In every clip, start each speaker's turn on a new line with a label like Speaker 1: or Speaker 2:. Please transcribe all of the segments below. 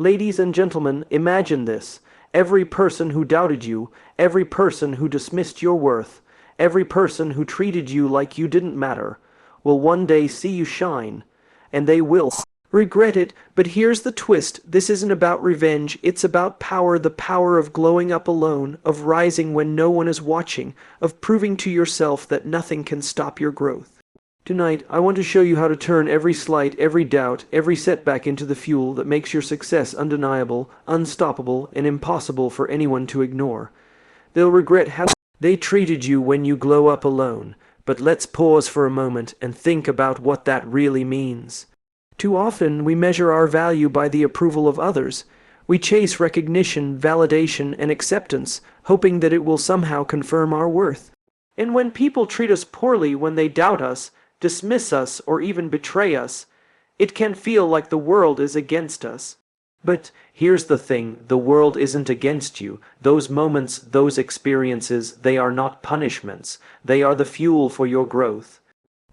Speaker 1: Ladies and gentlemen, imagine this. Every person who doubted you, every person who dismissed your worth, every person who treated you like you didn't matter, will one day see you shine, and they will regret it. But here's the twist. This isn't about revenge, it's about power, the power of glowing up alone, of rising when no one is watching, of proving to yourself that nothing can stop your growth. Tonight, I want to show you how to turn every slight, every doubt, every setback into the fuel that makes your success undeniable, unstoppable, and impossible for anyone to ignore. They'll regret how they treated you when you glow up alone, but let's pause for a moment and think about what that really means. Too often, we measure our value by the approval of others. We chase recognition, validation, and acceptance, hoping that it will somehow confirm our worth. And when people treat us poorly, when they doubt us, dismiss us, or even betray us, it can feel like the world is against us. But here's the thing, the world isn't against you. Those moments, those experiences, they are not punishments. They are the fuel for your growth.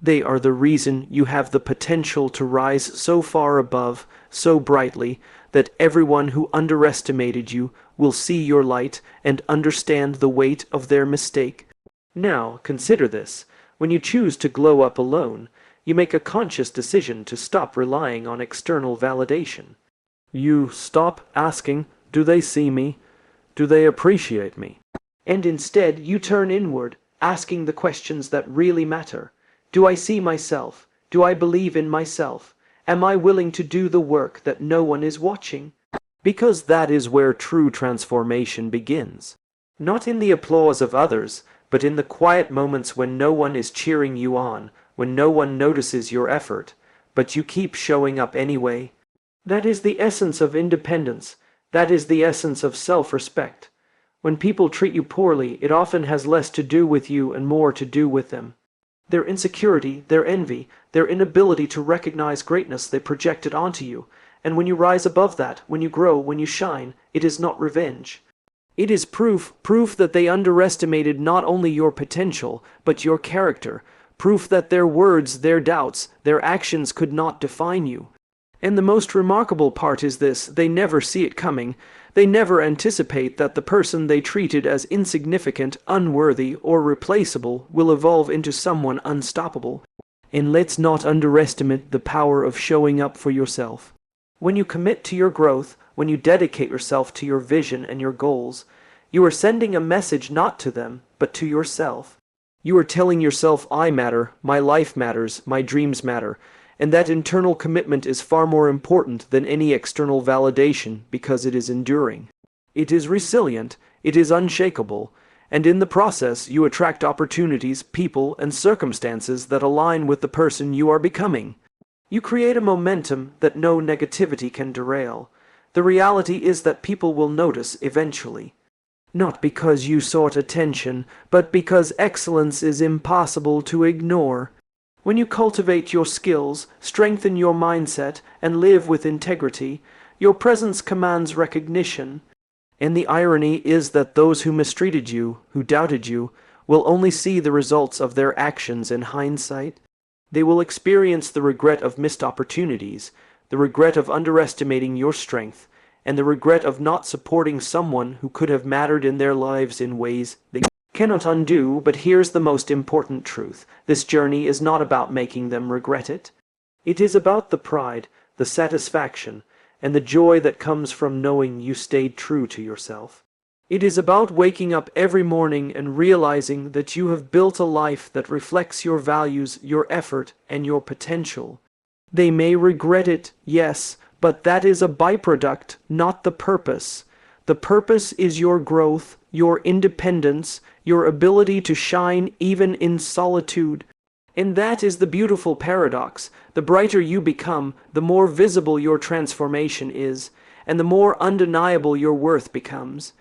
Speaker 1: They are the reason you have the potential to rise so far above, so brightly, that everyone who underestimated you will see your light and understand the weight of their mistake. Now, consider this. When you choose to glow up alone, you make a conscious decision to stop relying on external validation. You stop asking, do they see me? Do they appreciate me? And instead, you turn inward, asking the questions that really matter. Do I see myself? Do I believe in myself? Am I willing to do the work that no one is watching? Because that is where true transformation begins. Not in the applause of others, but in the quiet moments when no one is cheering you on, when no one notices your effort, but you keep showing up anyway. That is the essence of independence. That is the essence of self-respect. When people treat you poorly, it often has less to do with you and more to do with them. Their insecurity, their envy, their inability to recognize greatness, they project it onto you. And when you rise above that, when you grow, when you shine, it is not revenge. It is proof that they underestimated not only your potential, but your character, proof that their words, their doubts, their actions could not define you. And the most remarkable part is this, they never see it coming. They never anticipate that the person they treated as insignificant, unworthy, or replaceable will evolve into someone unstoppable. And let's not underestimate the power of showing up for yourself. When you commit to your growth, when you dedicate yourself to your vision and your goals, you are sending a message not to them, but to yourself. You are telling yourself, I matter, my life matters, my dreams matter, and that internal commitment is far more important than any external validation because it is enduring. It is resilient, it is unshakable, and in the process you attract opportunities, people, and circumstances that align with the person you are becoming. You create a momentum that no negativity can derail. The reality is that people will notice eventually. Not because you sought attention, but because excellence is impossible to ignore. When you cultivate your skills, strengthen your mindset, and live with integrity, your presence commands recognition. And the irony is that those who mistreated you, who doubted you, will only see the results of their actions in hindsight. They will experience the regret of missed opportunities, the regret of underestimating your strength, and the regret of not supporting someone who could have mattered in their lives in ways they cannot undo. But here's the most important truth. This journey is not about making them regret it. It is about the pride, the satisfaction, and the joy that comes from knowing you stayed true to yourself. It is about waking up every morning and realizing that you have built a life that reflects your values, your effort, and your potential. They may regret it, yes, but that is a byproduct, not the purpose. The purpose is your growth, your independence, your ability to shine even in solitude. And that is the beautiful paradox. The brighter you become, the more visible your transformation is, and the more undeniable your worth becomes.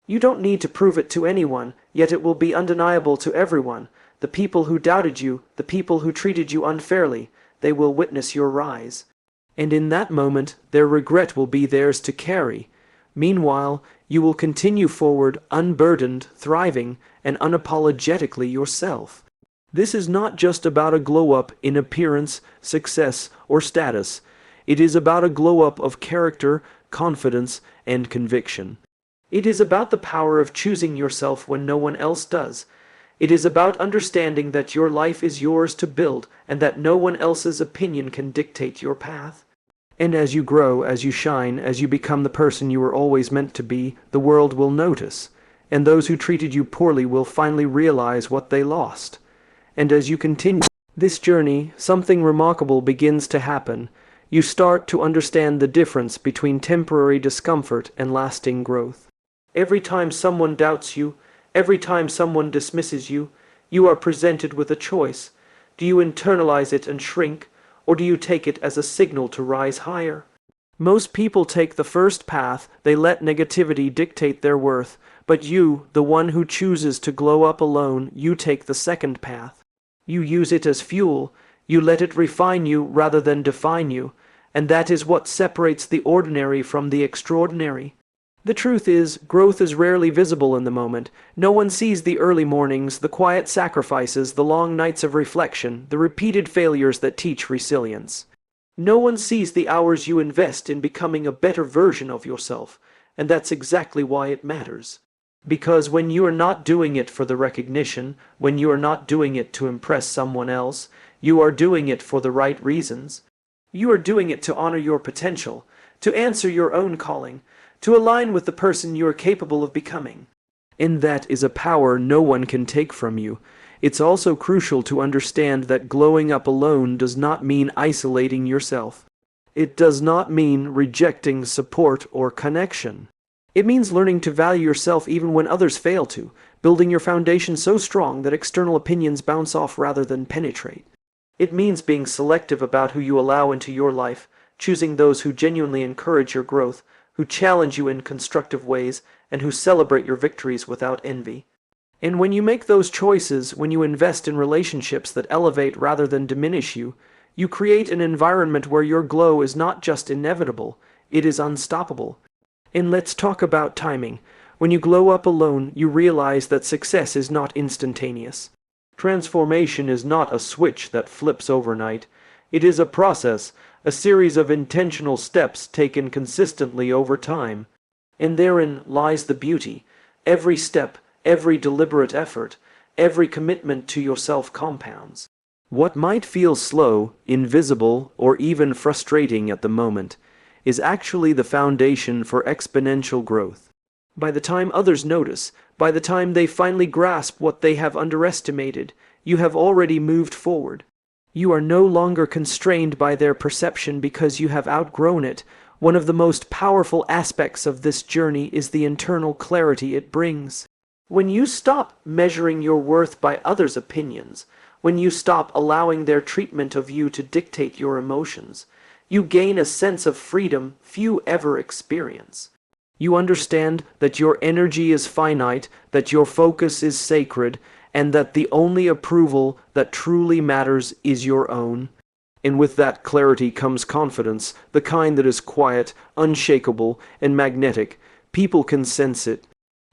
Speaker 1: You don't need to prove it to anyone, yet it will be undeniable to everyone. The people who doubted you, the people who treated you unfairly, they will witness your rise. And in that moment, their regret will be theirs to carry. Meanwhile, you will continue forward, unburdened, thriving, and unapologetically yourself. This is not just about a glow-up in appearance, success, or status. It is about a glow-up of character, confidence, and conviction. It is about the power of choosing yourself when no one else does. It is about understanding that your life is yours to build and that no one else's opinion can dictate your path. And as you grow, as you shine, as you become the person you were always meant to be, the world will notice, and those who treated you poorly will finally realize what they lost. And as you continue this journey, something remarkable begins to happen. You start to understand the difference between temporary discomfort and lasting growth. Every time someone doubts you, every time someone dismisses you, you are presented with a choice. Do you internalize it and shrink, or do you take it as a signal to rise higher? Most people take the first path, they let negativity dictate their worth, but you, the one who chooses to glow up alone, you take the second path. You use it as fuel, you let it refine you rather than define you, and that is what separates the ordinary from the extraordinary. The truth is, growth is rarely visible in the moment. No one sees the early mornings, the quiet sacrifices, the long nights of reflection, the repeated failures that teach resilience. No one sees the hours you invest in becoming a better version of yourself, and that's exactly why it matters. Because when you are not doing it for the recognition, when you are not doing it to impress someone else, you are doing it for the right reasons. You are doing it to honor your potential, to answer your own calling, to align with the person you are capable of becoming. And that is a power no one can take from you. It's also crucial to understand that glowing up alone does not mean isolating yourself. It does not mean rejecting support or connection. It means learning to value yourself even when others fail to, building your foundation so strong that external opinions bounce off rather than penetrate. It means being selective about who you allow into your life, choosing those who genuinely encourage your growth, who challenge you in constructive ways, and who celebrate your victories without envy. And when you make those choices, when you invest in relationships that elevate rather than diminish you, you create an environment where your glow is not just inevitable, it is unstoppable. And let's talk about timing. When you glow up alone, you realize that success is not instantaneous. Transformation is not a switch that flips overnight. It is a process, a series of intentional steps taken consistently over time. And therein lies the beauty. Every step, every deliberate effort, every commitment to yourself compounds. What might feel slow, invisible, or even frustrating at the moment is actually the foundation for exponential growth. By the time others notice, by the time they finally grasp what they have underestimated, you have already moved forward. You are no longer constrained by their perception because you have outgrown it. One of the most powerful aspects of this journey is the internal clarity it brings. When you stop measuring your worth by others' opinions, when you stop allowing their treatment of you to dictate your emotions, you gain a sense of freedom few ever experience. You understand that your energy is finite, that your focus is sacred, and that the only approval that truly matters is your own. And with that clarity comes confidence, the kind that is quiet, unshakable, and magnetic. People can sense it.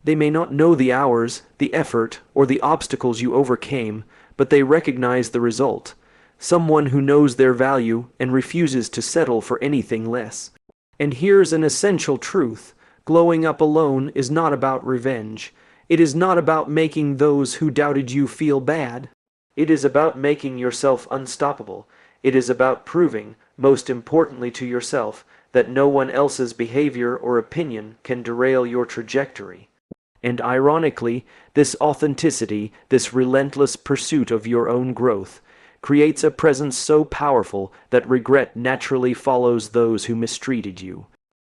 Speaker 1: They may not know the hours, the effort, or the obstacles you overcame, but they recognize the result. Someone who knows their value and refuses to settle for anything less. And here's an essential truth. Glowing up alone is not about revenge. It is not about making those who doubted you feel bad. It is about making yourself unstoppable. It is about proving, most importantly to yourself, that no one else's behavior or opinion can derail your trajectory. And ironically, this authenticity, this relentless pursuit of your own growth, creates a presence so powerful that regret naturally follows those who mistreated you.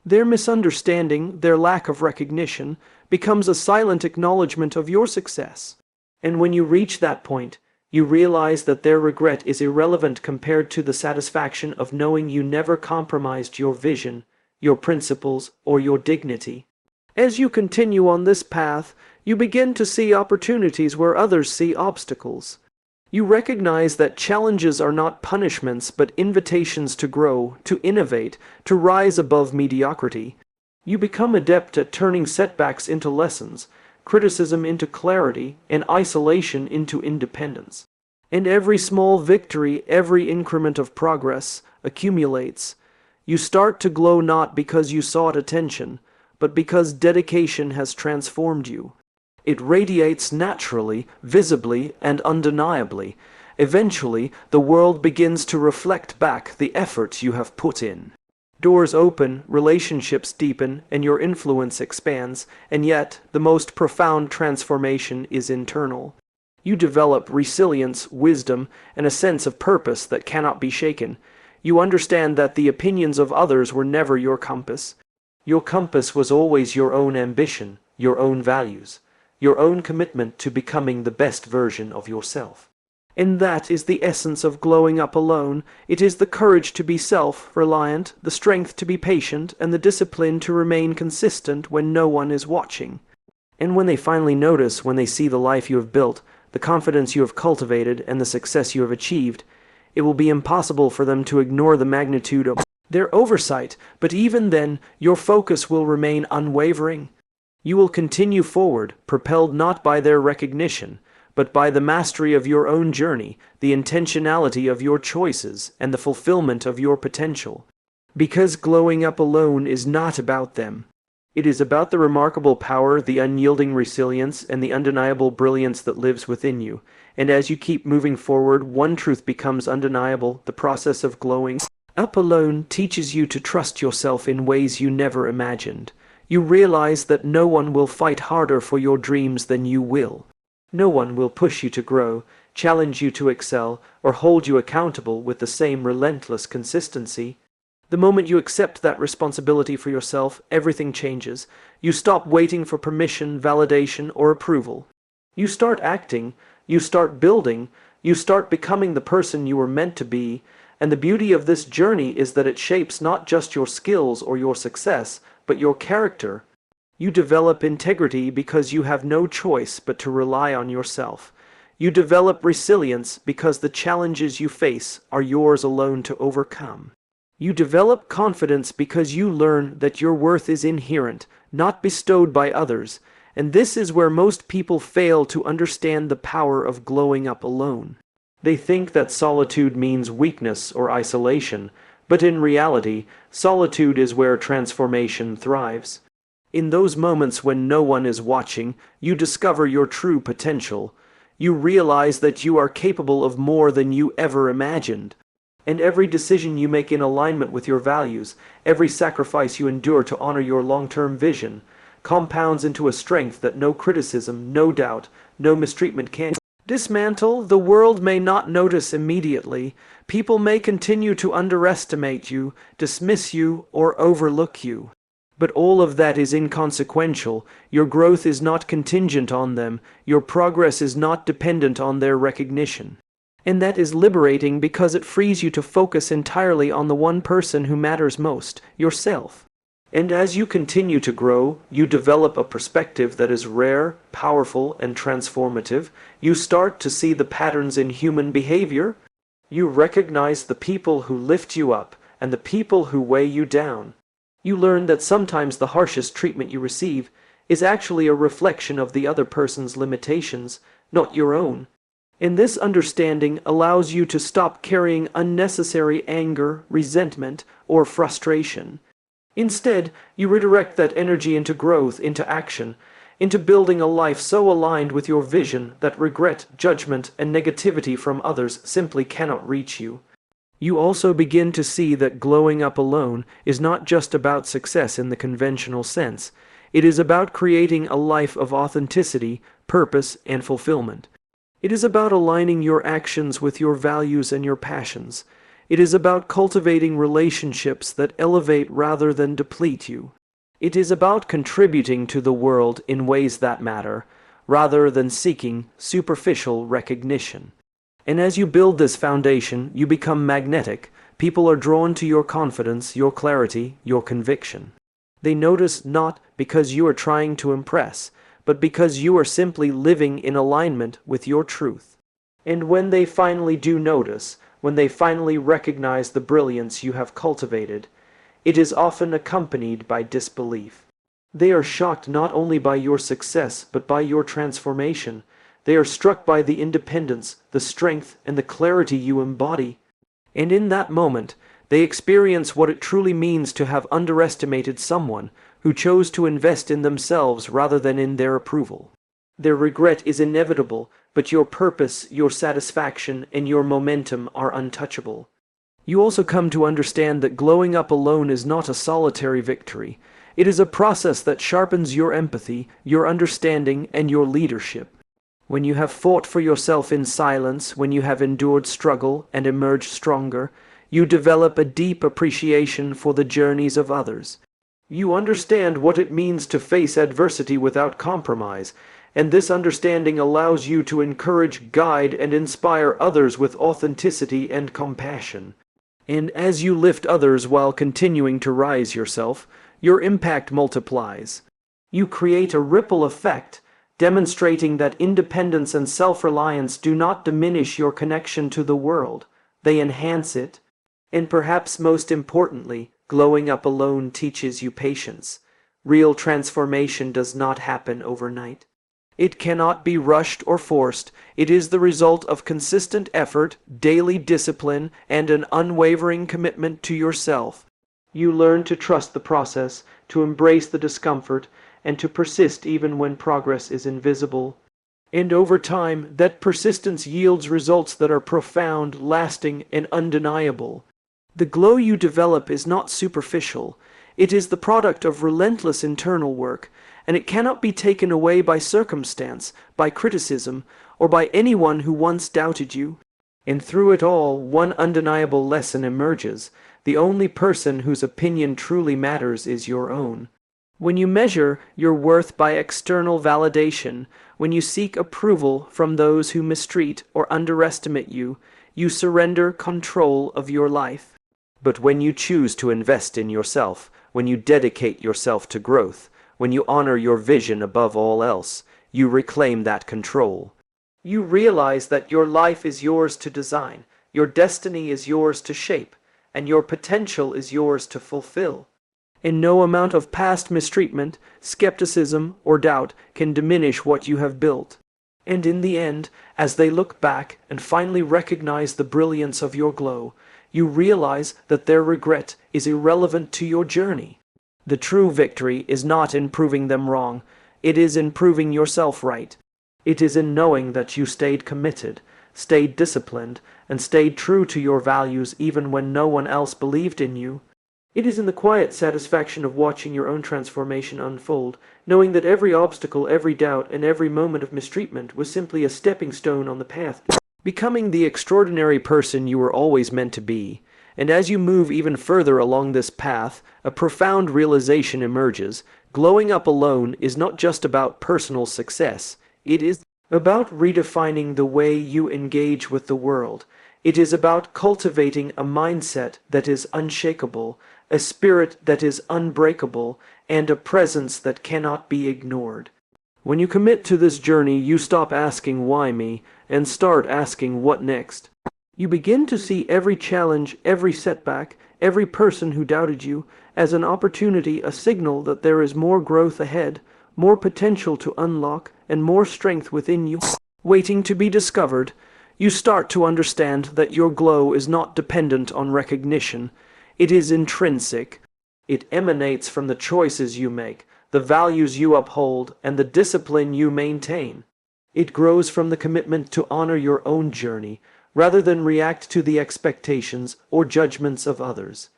Speaker 1: Their misunderstanding, their lack of recognition, becomes a silent acknowledgement of your success. And when you reach that point, you realize that their regret is irrelevant compared to the satisfaction of knowing you never compromised your vision, your principles, or your dignity. As you continue on this path, you begin to see opportunities where others see obstacles. You recognize that challenges are not punishments but invitations to grow, to innovate, to rise above mediocrity. You become adept at turning setbacks into lessons, criticism into clarity, and isolation into independence. And every small victory, every increment of progress, accumulates. You start to glow not because you sought attention, but because dedication has transformed you. It radiates naturally, visibly, and undeniably. Eventually, the world begins to reflect back the effort you have put in. Doors open, relationships deepen, and your influence expands, and yet the most profound transformation is internal. You develop resilience, wisdom, and a sense of purpose that cannot be shaken. You understand that the opinions of others were never your compass. Your compass was always your own ambition, your own values, your own commitment to becoming the best version of yourself. And that is the essence of glowing up alone. It is the courage to be self-reliant, the strength to be patient, and the discipline to remain consistent when no one is watching. And when they finally notice, when they see the life you have built, the confidence you have cultivated, and the success you have achieved, it will be impossible for them to ignore the magnitude of their oversight, but even then, your focus will remain unwavering. You will continue forward, propelled not by their recognition, but by the mastery of your own journey, the intentionality of your choices, and the fulfillment of your potential. Because glowing up alone is not about them. It is about the remarkable power, the unyielding resilience, and the undeniable brilliance that lives within you. And as you keep moving forward, one truth becomes undeniable: the process of glowing up alone teaches you to trust yourself in ways you never imagined. You realize that no one will fight harder for your dreams than you will. No one will push you to grow, challenge you to excel, or hold you accountable with the same relentless consistency. The moment you accept that responsibility for yourself, everything changes. You stop waiting for permission, validation, or approval. You start acting, you start building, you start becoming the person you were meant to be, and the beauty of this journey is that it shapes not just your skills or your success, but your character. You develop integrity because you have no choice but to rely on yourself. You develop resilience because the challenges you face are yours alone to overcome. You develop confidence because you learn that your worth is inherent, not bestowed by others, and this is where most people fail to understand the power of glowing up alone. They think that solitude means weakness or isolation, but in reality, solitude is where transformation thrives. In those moments when no one is watching, you discover your true potential. You realize that you are capable of more than you ever imagined. And every decision you make in alignment with your values, every sacrifice you endure to honor your long-term vision, compounds into a strength that no criticism, no doubt, no mistreatment can dismantle. The world may not notice immediately. People may continue to underestimate you, dismiss you, or overlook you. But all of that is inconsequential. Your growth is not contingent on them. Your progress is not dependent on their recognition. And that is liberating because it frees you to focus entirely on the one person who matters most, yourself. And as you continue to grow, you develop a perspective that is rare, powerful, and transformative. You start to see the patterns in human behavior. You recognize the people who lift you up and the people who weigh you down. You learn that sometimes the harshest treatment you receive is actually a reflection of the other person's limitations, not your own. And this understanding allows you to stop carrying unnecessary anger, resentment, or frustration. Instead, you redirect that energy into growth, into action, into building a life so aligned with your vision that regret, judgment, and negativity from others simply cannot reach you. You also begin to see that glowing up alone is not just about success in the conventional sense. It is about creating a life of authenticity, purpose, and fulfillment. It is about aligning your actions with your values and your passions. It is about cultivating relationships that elevate rather than deplete you. It is about contributing to the world in ways that matter, rather than seeking superficial recognition. And as you build this foundation, you become magnetic. People are drawn to your confidence, your clarity, your conviction. They notice not because you are trying to impress, but because you are simply living in alignment with your truth. And when they finally do notice, when they finally recognize the brilliance you have cultivated, it is often accompanied by disbelief. They are shocked not only by your success, but by your transformation. They are struck by the independence, the strength, and the clarity you embody. And in that moment, They experience what it truly means to have underestimated someone who chose to invest in themselves rather than in their approval. Their regret is inevitable, but your purpose, your satisfaction, and your momentum are untouchable. You also come to understand that glowing up alone is not a solitary victory. It is a process that sharpens your empathy, your understanding, and your leadership. When you have fought for yourself in silence, when you have endured struggle and emerged stronger, you develop a deep appreciation for the journeys of others. You understand what it means to face adversity without compromise, and this understanding allows you to encourage, guide, and inspire others with authenticity and compassion. And as you lift others while continuing to rise yourself, your impact multiplies. You create a ripple effect, demonstrating that independence and self-reliance do not diminish your connection to the world. They enhance it. And perhaps most importantly, glowing up alone teaches you patience. Real transformation does not happen overnight. It cannot be rushed or forced. It is the result of consistent effort, daily discipline, and an unwavering commitment to yourself. You learn to trust the process, to embrace the discomfort, and to persist even when progress is invisible. And over time, that persistence yields results that are profound, lasting, and undeniable. The glow you develop is not superficial. It is the product of relentless internal work, and it cannot be taken away by circumstance, by criticism, or by anyone who once doubted you. And through it all, one undeniable lesson emerges. The only person whose opinion truly matters is your own. When you measure your worth by external validation, when you seek approval from those who mistreat or underestimate you, you surrender control of your life. But when you choose to invest in yourself, when you dedicate yourself to growth, when you honor your vision above all else, you reclaim that control. You realize that your life is yours to design, your destiny is yours to shape, and your potential is yours to fulfill. And no amount of past mistreatment, skepticism, or doubt can diminish what you have built. And in the end, as they look back and finally recognize the brilliance of your glow, you realize that their regret is irrelevant to your journey. The true victory is not in proving them wrong, it is in proving yourself right. It is in knowing that you stayed committed, stayed disciplined, and stayed true to your values even when no one else believed in you. It is in the quiet satisfaction of watching your own transformation unfold, knowing that every obstacle, every doubt, and every moment of mistreatment was simply a stepping stone on the path, becoming the extraordinary person you were always meant to be. And as you move even further along this path, a profound realization emerges. Glowing up alone is not just about personal success. It is about redefining the way you engage with the world. It is about cultivating a mindset that is unshakable, a spirit that is unbreakable, and a presence that cannot be ignored. When you commit to this journey, you stop asking why me and start asking what next. You begin to see every challenge, every setback, every person who doubted you as an opportunity, a signal that there is more growth ahead, more potential to unlock, and more strength within you, waiting to be discovered. You start to understand that your glow is not dependent on recognition. It is intrinsic. It emanates from the choices you make, the values you uphold, and the discipline you maintain. It grows from the commitment to honor your own journey, rather than react to the expectations or judgments of others.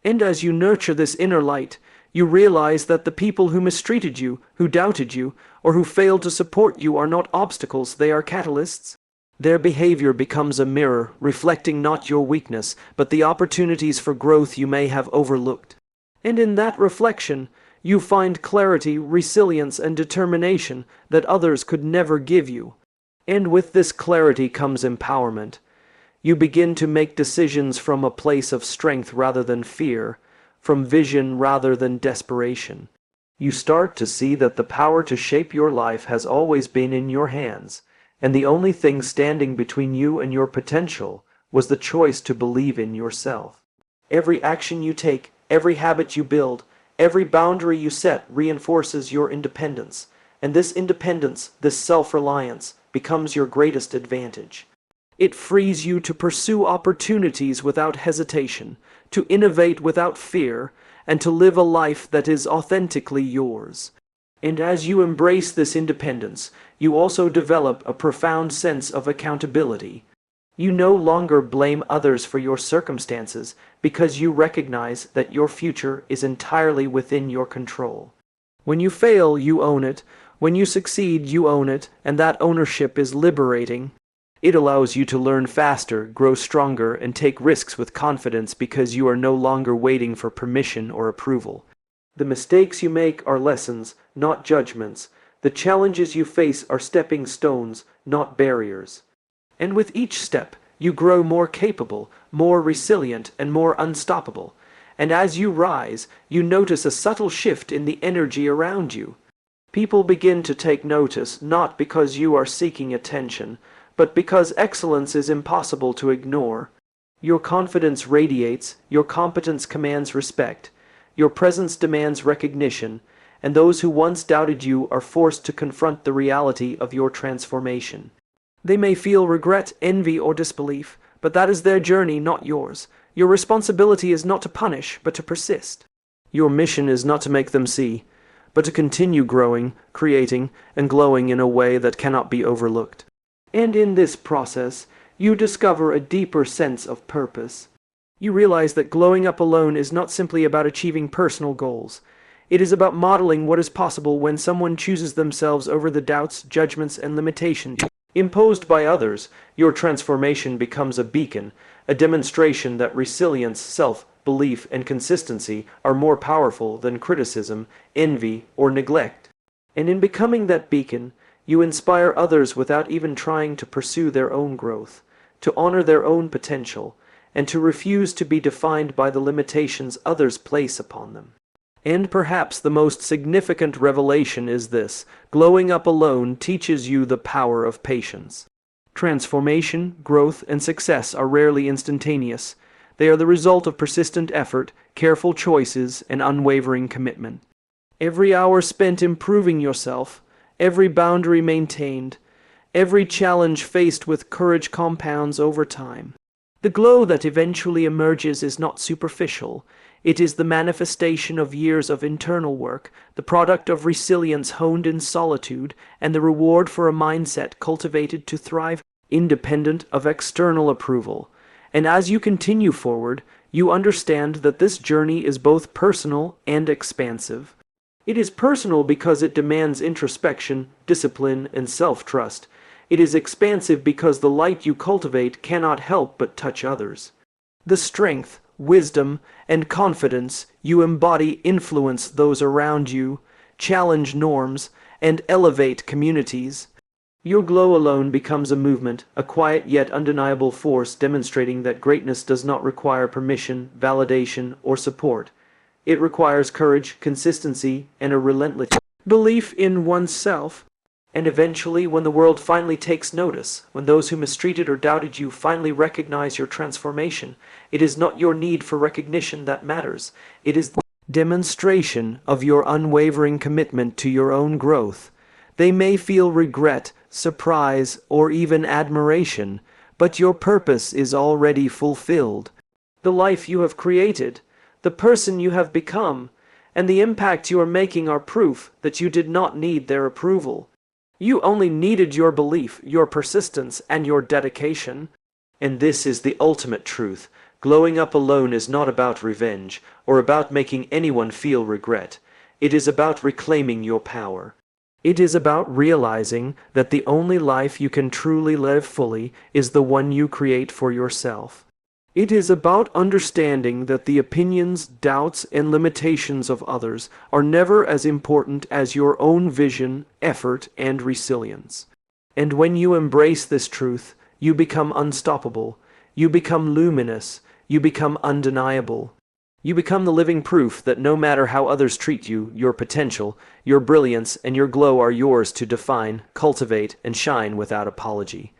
Speaker 1: And as you nurture this inner light, you realize that the people who mistreated you, who doubted you, or who failed to support you are not obstacles, they are catalysts. Their behavior becomes a mirror, reflecting not your weakness, but the opportunities for growth you may have overlooked. And in that reflection, you find clarity, resilience, and determination that others could never give you. And with this clarity comes empowerment. You begin to make decisions from a place of strength rather than fear, from vision rather than desperation. You start to see that the power to shape your life has always been in your hands, and the only thing standing between you and your potential was the choice to believe in yourself. Every action you take, every habit you build, every boundary you set reinforces your independence, and this independence, this self-reliance, becomes your greatest advantage. It frees you to pursue opportunities without hesitation, to innovate without fear, and to live a life that is authentically yours. And as you embrace this independence, you also develop a profound sense of accountability. You no longer blame others for your circumstances because you recognize that your future is entirely within your control. When you fail, you own it. When you succeed, you own it, and that ownership is liberating. It allows you to learn faster, grow stronger, and take risks with confidence because you are no longer waiting for permission or approval. The mistakes you make are lessons, not judgments. The challenges you face are stepping stones, not barriers. And with each step, you grow more capable, more resilient, and more unstoppable. And as you rise, you notice a subtle shift in the energy around you. People begin to take notice not because you are seeking attention, but because excellence is impossible to ignore. Your confidence radiates, your competence commands respect, your presence demands recognition, and those who once doubted you are forced to confront the reality of your transformation. They may feel regret, envy, or disbelief, but that is their journey, not yours. Your responsibility is not to punish, but to persist. Your mission is not to make them see, but to continue growing, creating, and glowing in a way that cannot be overlooked. And in this process, you discover a deeper sense of purpose. You realize that glowing up alone is not simply about achieving personal goals. It is about modeling what is possible when someone chooses themselves over the doubts, judgments, and limitations imposed by others. Your transformation becomes a beacon, a demonstration that resilience, self-belief, and consistency are more powerful than criticism, envy, or neglect. And in becoming that beacon, you inspire others without even trying to pursue their own growth, to honor their own potential, and to refuse to be defined by the limitations others place upon them. And perhaps the most significant revelation is this: glowing up alone teaches you the power of patience. Transformation, growth, and success are rarely instantaneous. They are the result of persistent effort, careful choices, and unwavering commitment. Every hour spent improving yourself, every boundary maintained, every challenge faced with courage compounds over time. The glow that eventually emerges is not superficial. It is the manifestation of years of internal work, the product of resilience honed in solitude, and the reward for a mindset cultivated to thrive independent of external approval. And as you continue forward, you understand that this journey is both personal and expansive. It is personal because it demands introspection, discipline, and self-trust. It is expansive because the light you cultivate cannot help but touch others. The strength, wisdom, and confidence you embody influence those around you, challenge norms, and elevate communities. Your glow alone becomes a movement, a quiet yet undeniable force demonstrating that greatness does not require permission, validation, or support. It requires courage, consistency, and a relentless belief in oneself. And eventually, when the world finally takes notice, when those who mistreated or doubted you finally recognize your transformation, it is not your need for recognition that matters. It is the demonstration of your unwavering commitment to your own growth. They may feel regret, surprise, or even admiration, but your purpose is already fulfilled. The life you have created, the person you have become, and the impact you are making are proof that you did not need their approval. You only needed your belief, your persistence, and your dedication. And this is the ultimate truth. Glowing up alone is not about revenge, or about making anyone feel regret. It is about reclaiming your power. It is about realizing that the only life you can truly live fully is the one you create for yourself. It is about understanding that the opinions, doubts, and limitations of others are never as important as your own vision, effort, and resilience. And when you embrace this truth, you become unstoppable, you become luminous, you become undeniable. You become the living proof that no matter how others treat you, your potential, your brilliance, and your glow are yours to define, cultivate, and shine without apology.